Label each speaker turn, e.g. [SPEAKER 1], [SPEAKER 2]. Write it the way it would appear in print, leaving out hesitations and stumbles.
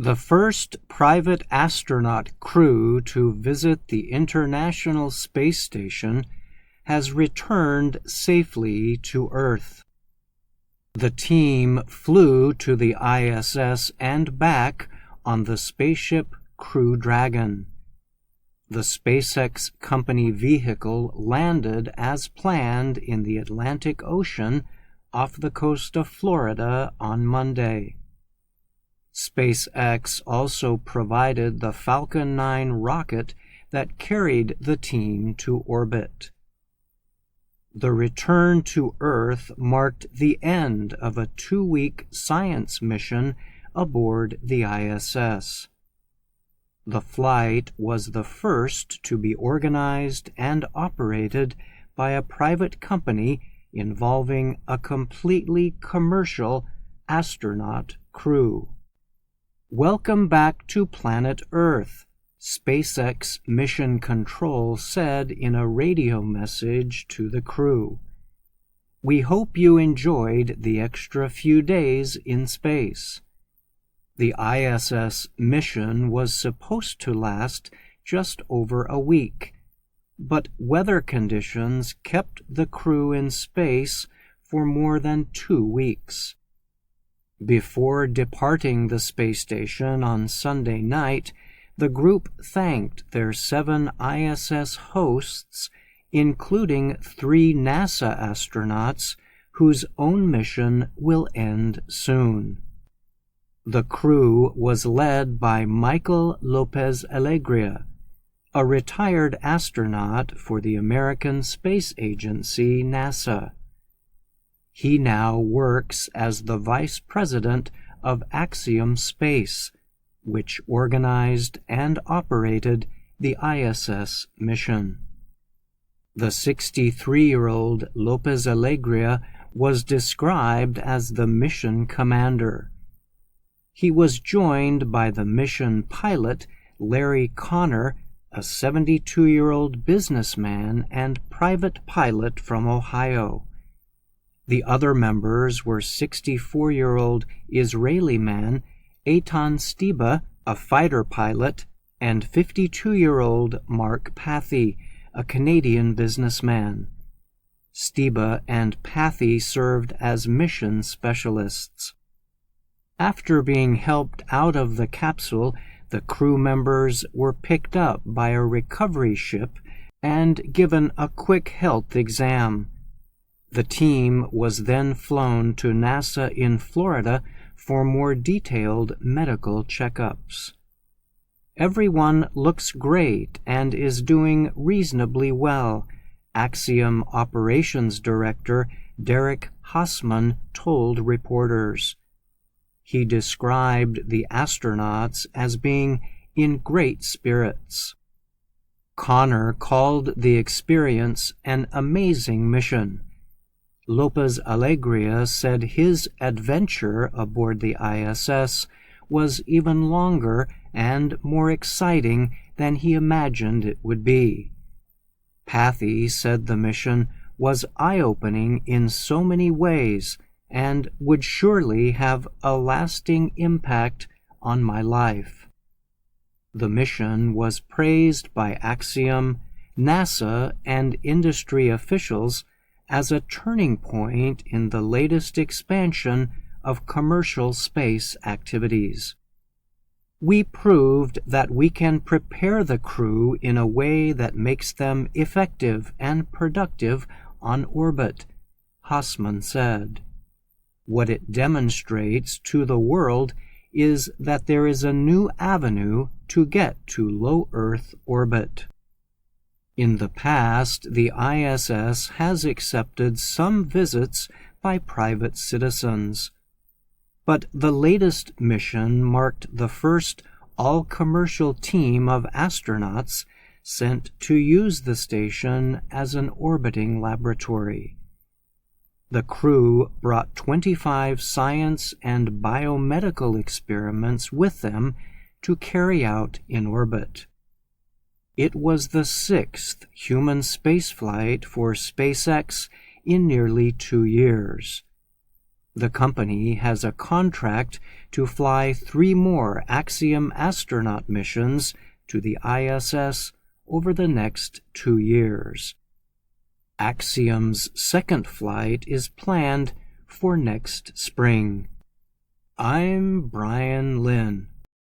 [SPEAKER 1] The first private astronaut crew to visit the International Space Station has returned safely to Earth. The team flew to the ISS and back on the spaceship Crew Dragon. The SpaceX company vehicle landed as planned in the Atlantic Ocean off the coast of Florida on Monday. SpaceX also provided the Falcon 9 rocket that carried the team to orbit. The return to Earth marked the end of a 2-week science mission aboard the ISS. The flight was the first to be organized and operated by a private company involving a completely commercial astronaut crew. Welcome back to planet Earth, SpaceX Mission Control said in a radio message to the crew. We hope you enjoyed the extra few days in space. The ISS mission was supposed to last just over a week, but weather conditions kept the crew in space for more than 2 weeks. Before departing the space station on Sunday night, the group thanked their 7 ISS hosts, including 3 NASA astronauts whose own mission will end soon. The crew was led by Michael Lopez Alegria, a retired astronaut for the American Space Agency, NASA. He now works as the vice president of Axiom Space, which organized and operated the ISS mission. The 63-year-old Lopez Alegria was described as the mission commander. He was joined by the mission pilot, Larry Connor, a 72-year-old businessman and private pilot from Ohio. The other members were 64-year-old Israeli man Eitan Stiba, a fighter pilot, and 52-year-old Mark Pathy, a Canadian businessman. Stiba and Pathy served as mission specialists. After being helped out of the capsule, the crew members were picked up by a recovery ship and given a quick health exam. The team was then flown to NASA in Florida for more detailed medical checkups. Everyone looks great and is doing reasonably well, Axiom Operations Director Derek Hassman told reporters. He described the astronauts as being in great spirits. Connor called the experience an amazing mission. Lopez Alegria said his adventure aboard the ISS was even longer and more exciting than he imagined it would be. Pathy said the mission was eye-opening in so many ways and would surely have a lasting impact on my life. The mission was praised by Axiom, NASA, and industry officials as a turning point in the latest expansion of commercial space activities. We proved that we can prepare the crew in a way that makes them effective and productive on orbit, Hassman said. What it demonstrates to the world is that there is a new avenue to get to low Earth orbit. In the past, the ISS has accepted some visits by private citizens. But the latest mission marked the first all-commercial team of astronauts sent to use the station as an orbiting laboratory. The crew brought 25 science and biomedical experiments with them to carry out in orbit. It was the 6th human spaceflight for SpaceX in nearly 2 years. The company has a contract to fly 3 more Axiom astronaut missions to the ISS over the next 2 years. Axiom's second flight is planned for next spring. I'm Brian Lynn.